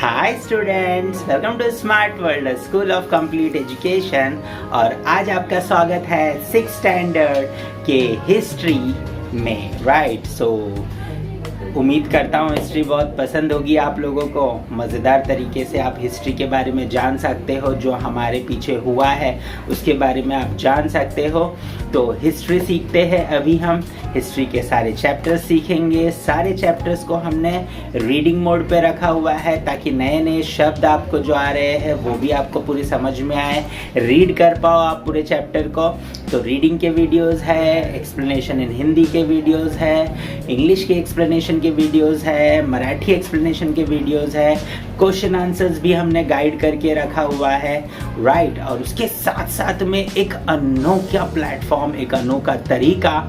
Hi students, welcome to smart world school of complete education. और आज आपका स्वागत है 6th स्टैंडर्ड के हिस्ट्री में। राइट, सो उम्मीद करता हूँ हिस्ट्री बहुत पसंद होगी आप लोगों को। मज़ेदार तरीके से आप हिस्ट्री के बारे में जान सकते हो, जो हमारे पीछे हुआ है उसके बारे में आप जान सकते हो। तो हिस्ट्री सीखते हैं अभी हम। हिस्ट्री के सारे चैप्टर्स सीखेंगे। सारे चैप्टर्स को हमने रीडिंग मोड पे रखा हुआ है ताकि नए नए शब्द आपको जो आ रहे हैं वो भी आपको पूरी समझ में आए, रीड कर पाओ आप पूरे चैप्टर को। तो रीडिंग के वीडियोस है, एक्सप्लेनेशन इन हिंदी के वीडियोस है, इंग्लिश के एक्सप्लेनेशन के वीडियोस है, मराठी एक्सप्लेनेशन के वीडियोस है, क्वेश्चन आंसर्स भी हमने गाइड करके रखा हुआ है। राइट, और उसके साथ साथ में एक अनोखा प्लेटफॉर्म, एक अनोखा तरीका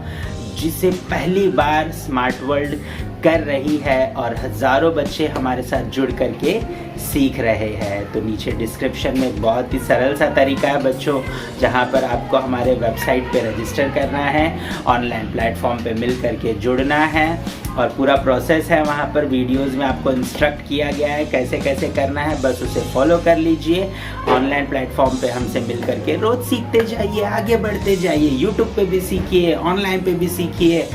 जिसे पहली बार स्मार्ट वर्ल्ड कर रही है और हज़ारों बच्चे हमारे साथ जुड़ करके सीख रहे हैं। तो नीचे डिस्क्रिप्शन में बहुत ही सरल सा तरीका है बच्चों, जहां पर आपको हमारे वेबसाइट पे रजिस्टर करना है, ऑनलाइन प्लेटफॉर्म पे मिल करके जुड़ना है और पूरा प्रोसेस है। वहाँ पर वीडियोस में आपको इंस्ट्रक्ट किया गया है कैसे कैसे करना है, बस उसे फॉलो कर लीजिए। ऑनलाइन प्लेटफॉर्म पे हमसे मिल करके रोज़ सीखते जाइए, आगे बढ़ते जाइए। यूट्यूब पे भी सीखिए, ऑनलाइन पे भी सीखिए।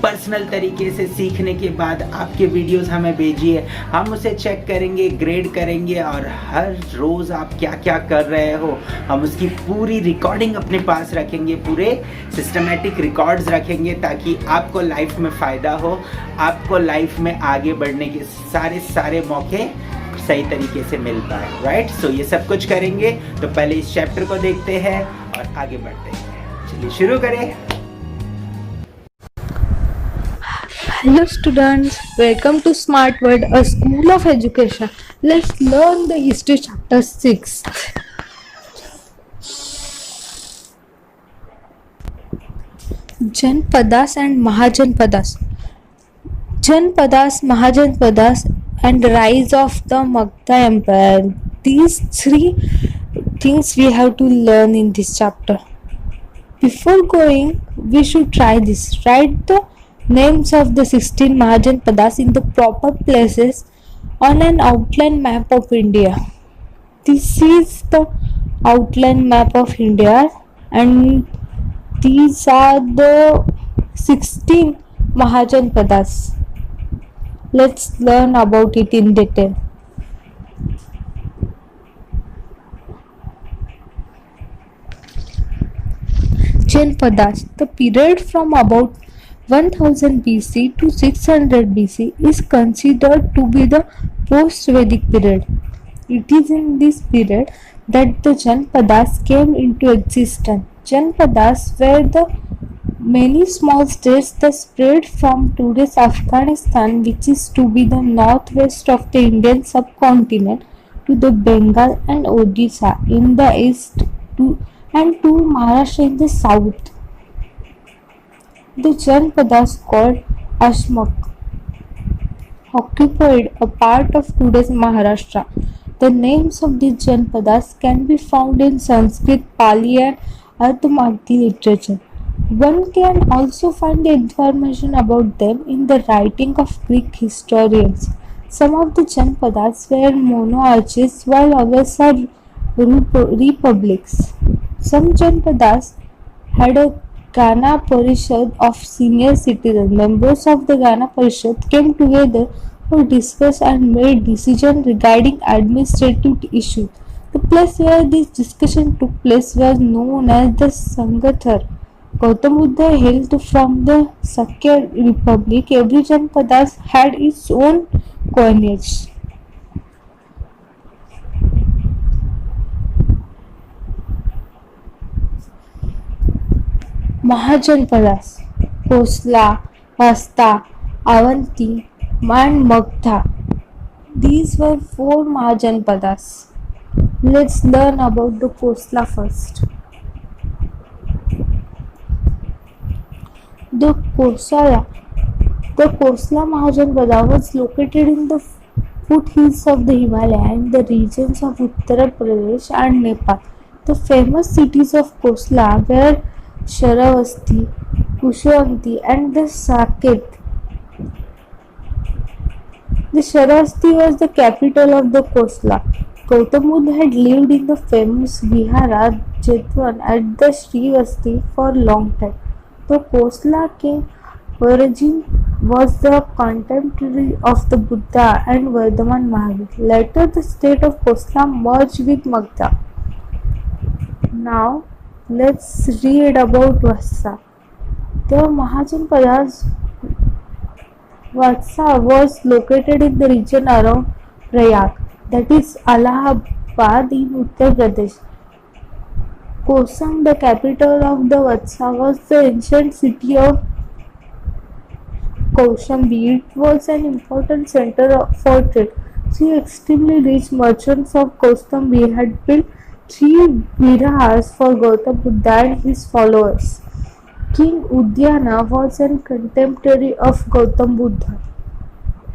पर्सनल तरीके से सीखने के बाद आपके वीडियोस हमें भेजिए, हम उसे चेक करेंगे, ग्रेड करेंगे और हर रोज़ आप क्या क्या कर रहे हो हम उसकी पूरी रिकॉर्डिंग अपने पास रखेंगे, पूरे सिस्टमेटिक रिकॉर्ड्स रखेंगे ताकि आपको लाइफ में फ़ायदा हो, आपको लाइफ में आगे बढ़ने के सारे मौके सही तरीके से मिल पाए। राइट, सो ये सब कुछ करेंगे। तो पहले इस चैप्टर को देखते हैं और आगे बढ़ते हैं। चलिए शुरू करें। Hello students, welcome to Smart World, a school of education. Let's learn the history chapter 6. Janpadas and Mahajanpadas. Janpadas, Mahajanpadas and rise of the Magadha Empire. These three things we have to learn in this chapter. Before going, we should try this. Write the names of the 16 Mahajanpadas in the proper places on an outline map of India. This is the outline map of India and these are the 16 Mahajanpadas. Let's learn about it in detail. Janpadas, the period from about 1000 BC to 600 BC is considered to be the post-Vedic period. It is in this period that the Janpadas came into existence. Janpadas were the many small states that spread from today's Afghanistan, which is to be the northwest of the Indian subcontinent, to the Bengal and Odisha in the east and to Maharashtra in the south. The Janpadas called Ashmak occupied a part of today's Maharashtra. The names of these Janpadas can be found in Sanskrit, Pali and Ardhamati literature. One can also find information about them in the writing of Greek historians. Some of the Janpadas were monarchies while others are republics. Some Janpadas had a Gana Parishad of senior citizens. Members of the Gana Parishad came together to discuss and made decisions regarding administrative issues. The place where this discussion took place was known as the Sangathar. Gautam Buddha hailed from the Sakya Republic. Every Janpadas had its own coinage. Mahajanpadas, Kosla, Vasta, Avanti, and Magadha. These were 4 Mahajanpadas. Let's learn about the Kosla first. The Kosla Mahajanpada was located in the foothills of the Himalaya in the regions of Uttar Pradesh and Nepal. The famous cities of Kosla were Shravasti, Kushvanti and the Saket. The Sharasti was the capital of the Kosla. Gautam Buddha had lived in the famous Vihara Jetwan at the Srivasti for a long time. The Kosla king Origin was the contemporary of the Buddha and Vardhaman Mahavir. Later, the state of Kosla merged with Magda. Now, let's read about Vatsa. The Mahajanpada's Vatsa was located in the region around Prayag, that is Allahabad in Uttar Pradesh. Kosam, the capital of the Vatsa, was the ancient city of Kaushambi. It was an important center for trade. Three extremely rich merchants of Kaushambi had built three vihars for Gautam Buddha and his followers. King Udyana was a contemporary of Gautam Buddha.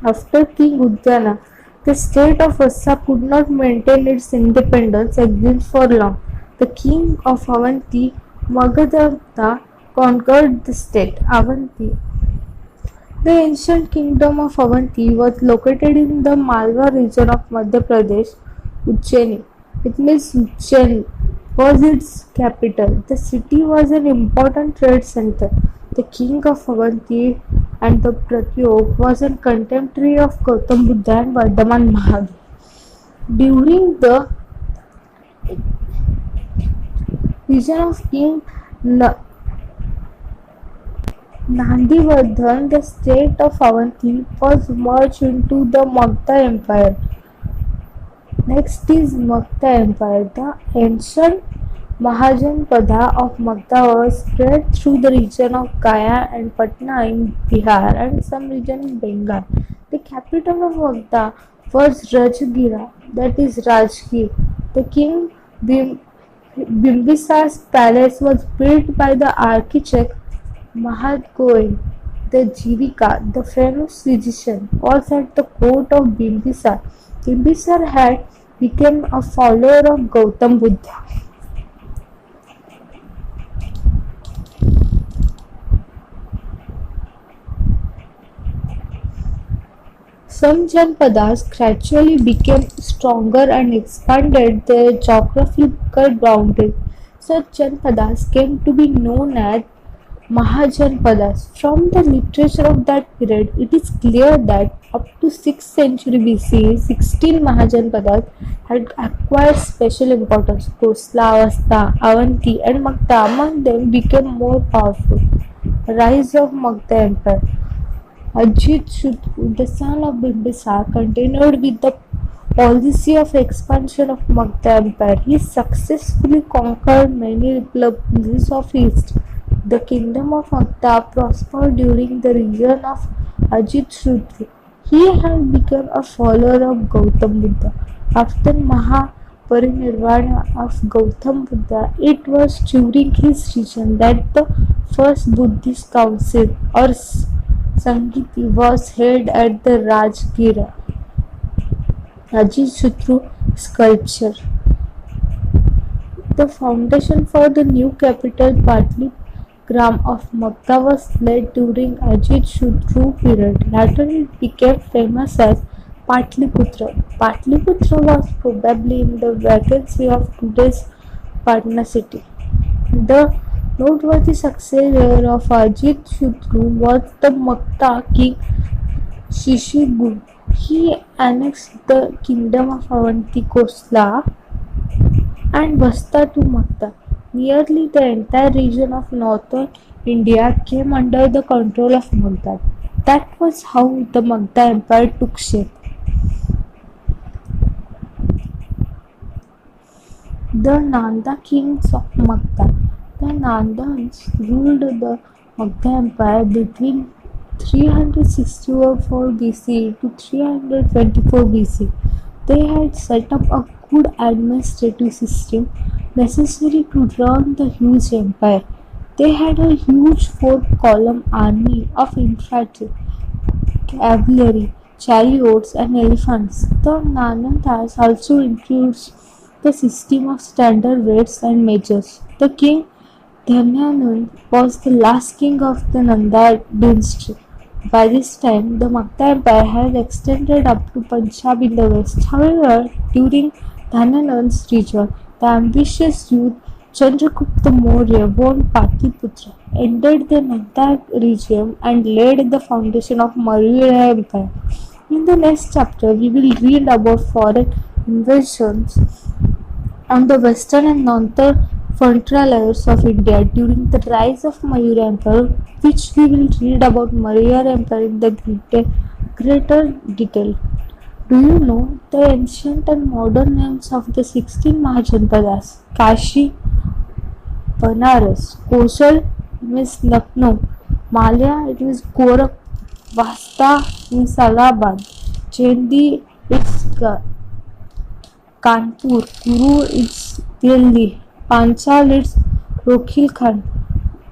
After King Udyana, the state of Vatsa could not maintain its independence exist for long. The king of Avanti, Magadha, conquered the state. Avanti. The ancient kingdom of Avanti was located in the Malwa region of Madhya Pradesh. Ujjaini. It means Ujjain was its capital. The city was an important trade center. The king of Avanti and the Pratyog was a contemporary of Gautam Buddha and Vardhaman Mahavir. During the region of King Nandivardhan, the state of Avanti was merged into the Magda Empire. Next is Magda Empire. The ancient Mahajanpada of Magda was spread through the region of Gaya and Patna in Bihar and some region in Bengal. The capital of Magda was Rajgira, that is Rajgir. The king Bimbisar's palace was built by the architect Mahad Goel. The Jirika, the famous physician, was at the court of Bimbisar. Bimbisar had become a follower of Gautam Buddha. Some Janpadas gradually became stronger and expanded their geographical boundaries. Such Janpadas came to be known as Mahajanpadas. From the literature of that period, it is clear that up to 6th century BC, 16 Mahajanpadas had acquired special importance. Kosla, Vasta, Avanti, and Magda among them became more powerful. Rise of Magda Empire. Ajit Shutru, the son of Bimbisar, continued with the policy of expansion of Magda Empire. He successfully conquered many provinces of East. The kingdom of Magda prospered during the reign of Ajit Shutru. He had become a follower of Gautam Buddha. After Mahaparinirvana of Gautam Buddha, it was during his reign that the first Buddhist council or Sangiti was held at the Rajgira. Ajit Shutru sculpture. The foundation for the new capital Patligram of Magda was laid during Ajit Shutru period. Later it became famous as Patliputra. Patliputra was probably in the vacancy of today's Patna city. The noteworthy successor of Ajit Shutru was the Magda king Shishigul. He annexed the kingdom of Avanti, Kosla and Vasta to Magda. Nearly the entire region of northern India came under the control of Magda. That was how the Magda Empire took shape. The Nanda kings of Magda. The Nandans ruled the Magda Empire between 364 BC to 324 BC. They had set up a good administrative system necessary to run the huge empire. They had a huge four-column army of infantry, cavalry, chariots, and elephants. The Nandas also introduced the system of standard weights and measures. The king Dhanyanand was the last king of the Nanda dynasty. By this time, the Magda Empire had extended up to Punjab in the west. However, during Dhananand's return, the ambitious youth Chandragupta Maurya, born Patliputra, entered the Magda region and laid the foundation of Maurya Empire. In the next chapter, we will read about foreign invasions on the western and northern frontiers of India during the rise of Maurya Empire, which we will read about Maurya Empire in the greater detail. Do you know the ancient and modern names of the 16 Mahajanpadas? Kashi, Banaras, Kosal means Lucknow, Malya it is Gorakh, Vasta means Allahabad, Chendi it's Kanpur, Kuru it's Delhi, Panchal it's Rohilkhand,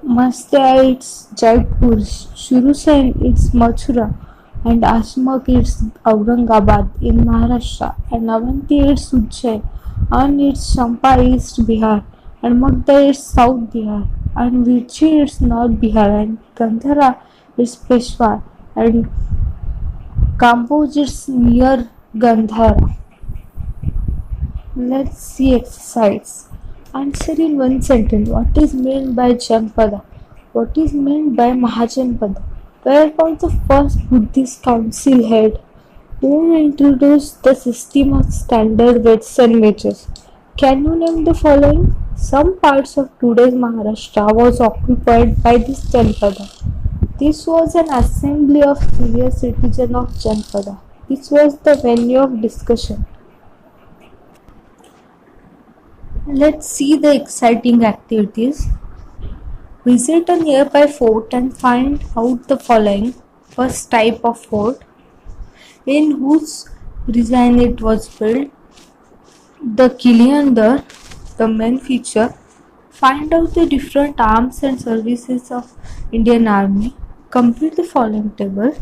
Mastya it's Jaipur, Shurusen it's Mathura, and Asmak it's Aurangabad in Maharashtra, and Avanti it's Ujjain, and it's Champa East Bihar, and Magda is South Bihar, and Virchi is North Bihar, and Gandhara is Peshawar, and Kamboj is near Gandhara. Let's see exercise. Answer in one sentence. What is meant by Janpada? What is meant by Mahajanpada? Where was the first Buddhist council held? Who introduced the system of standard weights and measures? Can you name the following? Some parts of today's Maharashtra was occupied by this Janpada. This was an assembly of serious citizens of Janpada. This was the venue of discussion. Let's see the exciting activities. Visit a nearby fort and find out the following. First, type of fort, in whose design it was built, the Kiliandar, the main feature. Find out the different arms and services of Indian Army. Complete the following table.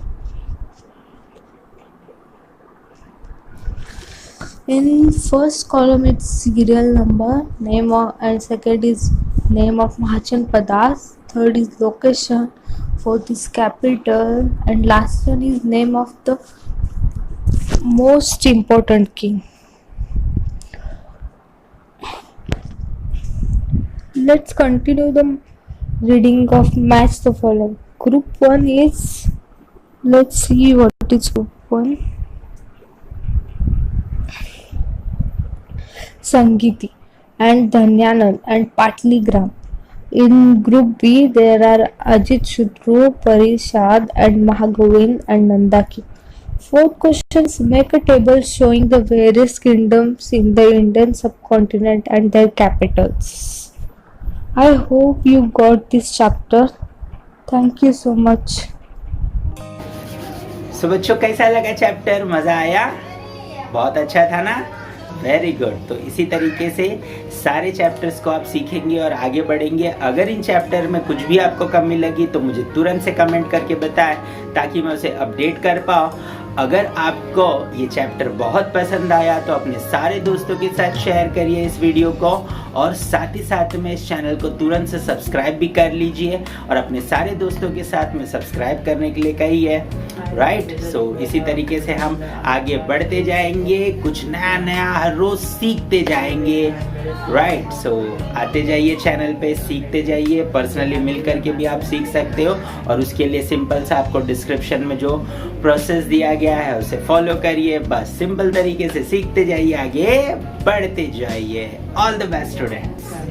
In first column it's serial number, name of, and second is name of Mahajanpadas, third is location, fourth is capital, and last one is name of the most important king. Let's continue the reading of match the following. Group 1 is, let's see what is group 1. Sangiti and Dhanyanand and Patligram. In group B there are Ajit Shudru, Parishad and Mahagovind and Nandaki. Fourth questions, make a table showing the various kingdoms in the Indian subcontinent and their capitals. I hope you got this chapter. Thank you so much. So बच्चों कैसा लगा chapter? मज़ा आया? बहुत अच्छा था ना? Very good. तो इसी तरीके से सारे चैप्टर्स को आप सीखेंगे और आगे बढ़ेंगे। अगर इन चैप्टर में कुछ भी आपको कमी लगी तो मुझे तुरंत से कमेंट करके बताएं ताकि मैं उसे अपडेट कर पाऊँ। अगर आपको ये चैप्टर बहुत पसंद आया तो अपने सारे दोस्तों के साथ शेयर करिए इस वीडियो को, और साथ ही साथ में इस चैनल को तुरंत से सब्सक्राइब भी कर लीजिए और अपने सारे दोस्तों के साथ में सब्सक्राइब करने के लिए कहिए, राइट। सो इसी तरीके से हम आगे बढ़ते जाएंगे, कुछ नया नया हर रोज सीखते जाएंगे, राइट। सो आते जाइए चैनल पे, सीखते जाइए, पर्सनली मिल करके भी आप सीख सकते हो, और उसके लिए सिंपल सा आपको डिस्क्रिप्शन में जो प्रोसेस दिया गया है उसे फॉलो करिए। बस सिंपल तरीके से सीखते जाइए, आगे बढ़ते जाइए। All the best students.